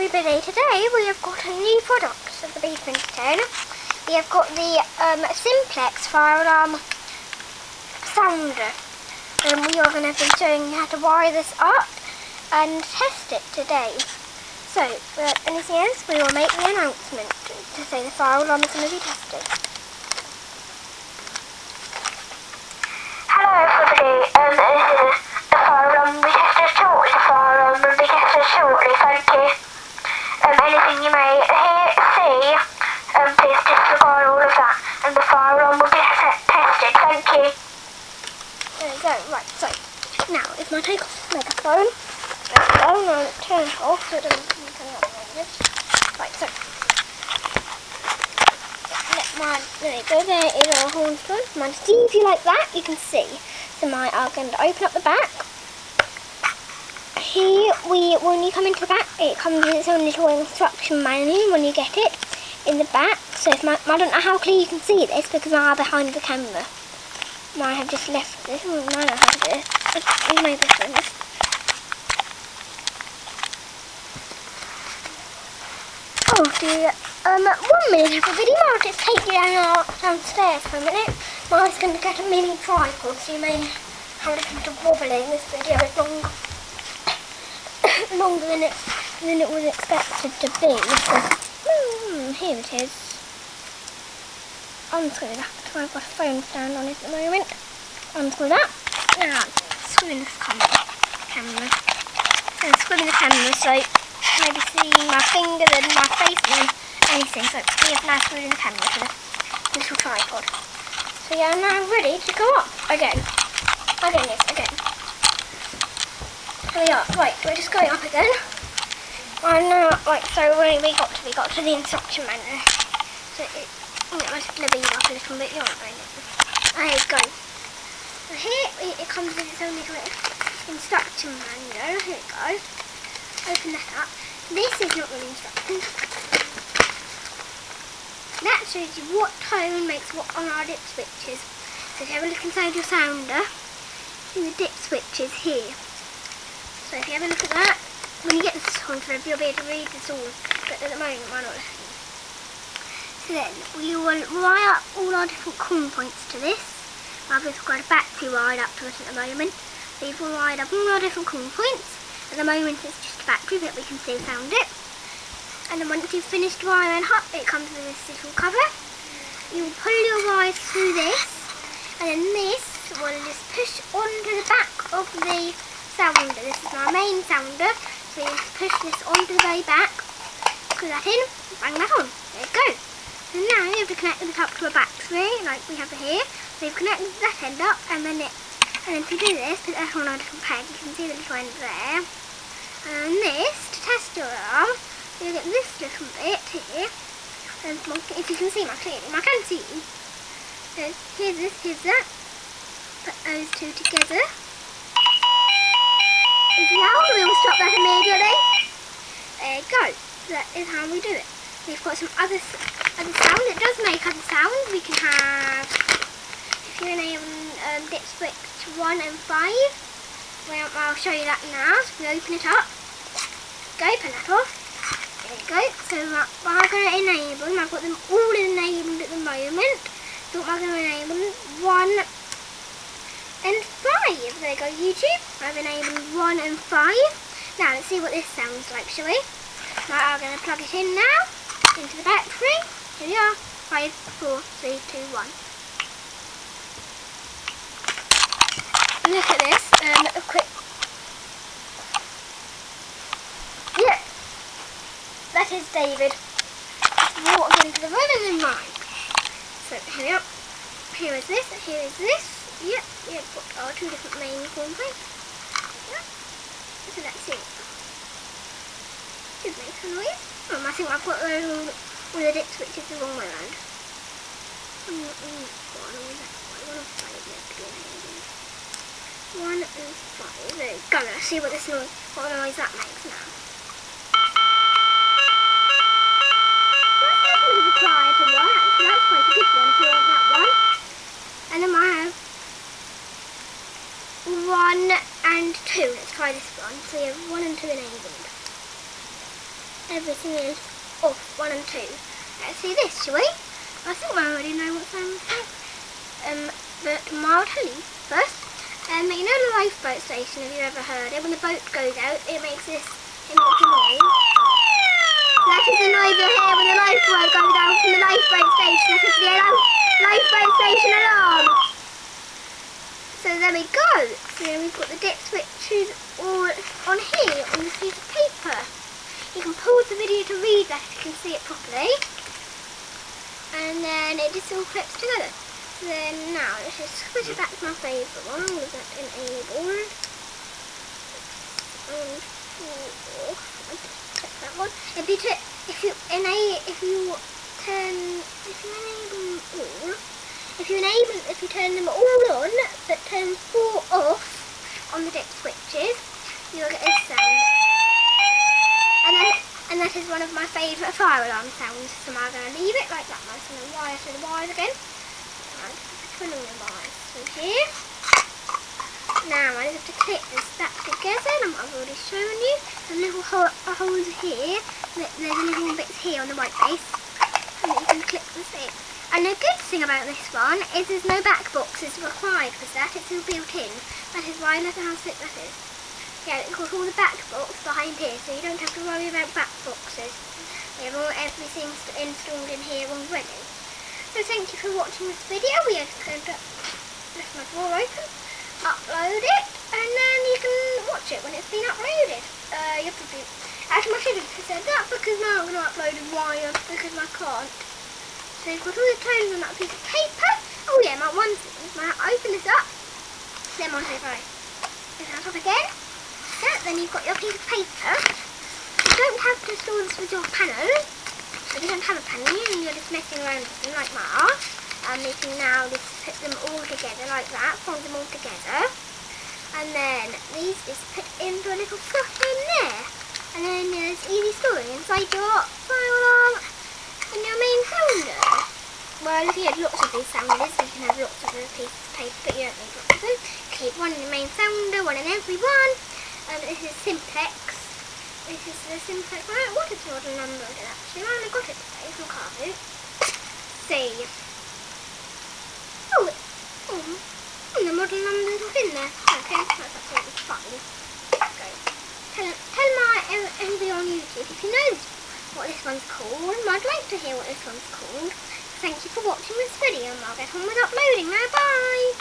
everybody, today we have got a new product of the B2010. We have got the Simplex fire alarm sounder, and we are going to be showing you how to wire this up and test it today. So, without anything else, we will make the announcement to say the fire alarm is going to be tested. Hello everybody, this is the fire alarm will be tested shortly. The fire alarm will be tested shortly, thank you. Anything you may hear, see, please disregard all of that, and the fire alarm will be tested, thank you. There we go, right, so, now if I take off the microphone, and turn it off so it doesn't come out like this. Right, so, there you go, there is our horn stand. Mine's easy like that, you can see. So I'm going to open up the back. Here, when you come into the back, it comes with its own little instruction manual when you get it in the back. So if I don't know how clear you can see this because I'm behind the camera. I have just left this. I know how to do it. You may be doing this. Oh dear. 1 minute everybody, I'll just take you downstairs for a minute. Mine's going to get a mini tripod, so you may have a little bit of wobbling. This video is longer than it was expected to be. So, here it is. Unscrew that, because I've got a phone stand on it at the moment. Unscrew that. Now, screw in the camera. And screw in the camera so maybe see my fingers and my face and anything. So we have now screwed in the camera to the little tripod. So yeah, I'm now ready to go up again. Again. Here we are. Right, we're just going up again. And now, right, so we got to the instruction manual. So I'm going to beam up a little bit. You're not going to. There you go. So here it comes with its own little instruction manual. Here we go. Open that up. This is not really instructions. That shows you what tone makes what on our dip switches. So if you have a look inside your sounder, see the dip switches here. So if you have a look at that, when you get this onto it, you'll be able to read this all. But at the moment, why not? So then, we will wire up all our different COM points to this. I've just got a battery wired up to it at the moment. So you've wired up all our different COM points. At the moment it's just a battery, but we can still sound it. And then once you've finished wiring up, it comes with this little cover. You will pull your wires through this, and then this will just push onto the back of the sounder. This is my main sounder, so you just push this onto the very back, screw that in, bang that on. There you go. So now you have to connect it up to a battery, like we have here. So you've connected that end up, and then if you do this, put that on a different peg, you can see the little end there. And this, to test your alarm, you get this little bit here. And if you can see my clearly, I can see you. So here's this, here's that. Put those two together. It's loud, we will stop that immediately. There you go. So that is how we do it. We've got some other sounds. It does make other sounds. We can have, if you enable dip switch 1 and 5. Well, I'll show you that now. So we open it up. Go, turn that off. There you go. So what I'm going to enable them, I've got them all enabled at the moment. So what I'm going to enable 1 and 5. There you go, YouTube. I've enabled 1 and 5. Now let's see what this sounds like, shall we? Right, I'm going to plug it in now into the battery. Here we are. 5, 4, 3, 2, 1. Look at this, a quick, yeah, that is David walked into the room and then mine. So here we are, here is this, yep, we've got our two different main COM points, yep. So that's it. Should make a noise. I think I've got all the dip switches the wrong way around. I'm not in one of that way, 1 of 5 left again. 1 and 5. There you go. Let's see what what noise that makes now. That's a little bit of a quiet one. Actually, that's quite a good one if you want that one. And then I have 1 and 2. Let's try this one. So you have 1 and 2 enabled. everything is off 1 and 2. Let's see this, shall we? I think I already know what sound is. But I'll tell you first. You know the lifeboat station, have you ever heard it? When the boat goes out, it makes this noise. That is the noise you'll hear when the lifeboat goes out from the lifeboat station. That is the lifeboat station alarm. So there we go. So then we've got the dip switches all on here on this piece of paper. You can pause the video to read that if you can see it properly. And then it just all clips together. So then now let's just switch it back to my favourite one. With that enabled. And click that one. If you turn them all on, but turn 4 off on the dip switches, you'll get this sound. And that is one of my favourite fire alarm sounds. So I'm going to leave it like that. I'm just going to wire to the wires again. I'm just putting the wires through here. Now I just have to clip this back together, and I've already shown you. The little holes here, there's a little bits here on the white base, and then you can clip the thing. And the good thing about this one is there's no back boxes required for that, it's all built in. That is why I know how thick that is. Yeah, it's got all the back box behind here, so you don't have to worry about back boxes. We have everything installed in here already. So thank you for watching this video. We are going to lift my drawer open, upload it, and then you can watch it when it's been uploaded. You have to do, actually I should have said that because now I'm going to upload it wired because I can't. So you've got all the tones on that piece of paper. Oh yeah, my one thing, when I open this up, then my paper is on top again. So then you've got your piece of paper. You don't have to store this with your panel. If you don't have a panel and you're just messing around with them like that, you can now just put them all together like that, fold them all together. And then these just put into a little slot in there. And then there's easy storing inside your fire alarm and your main sounder. Well, if you had lots of these sounders, you can have lots of the pieces of paper, but you don't need lots of them. Keep one in the main sounder, one in every one. This is Simplex. This is the Simplex. What is the model number of it actually? I only got it today from Car Boot. See. The model number's not in there. Okay, that's absolutely fine. Go. Tell everybody on YouTube if you know what this one's called. I'd like to hear what this one's called. Thank you for watching this video, and I'll get on with uploading now. Bye!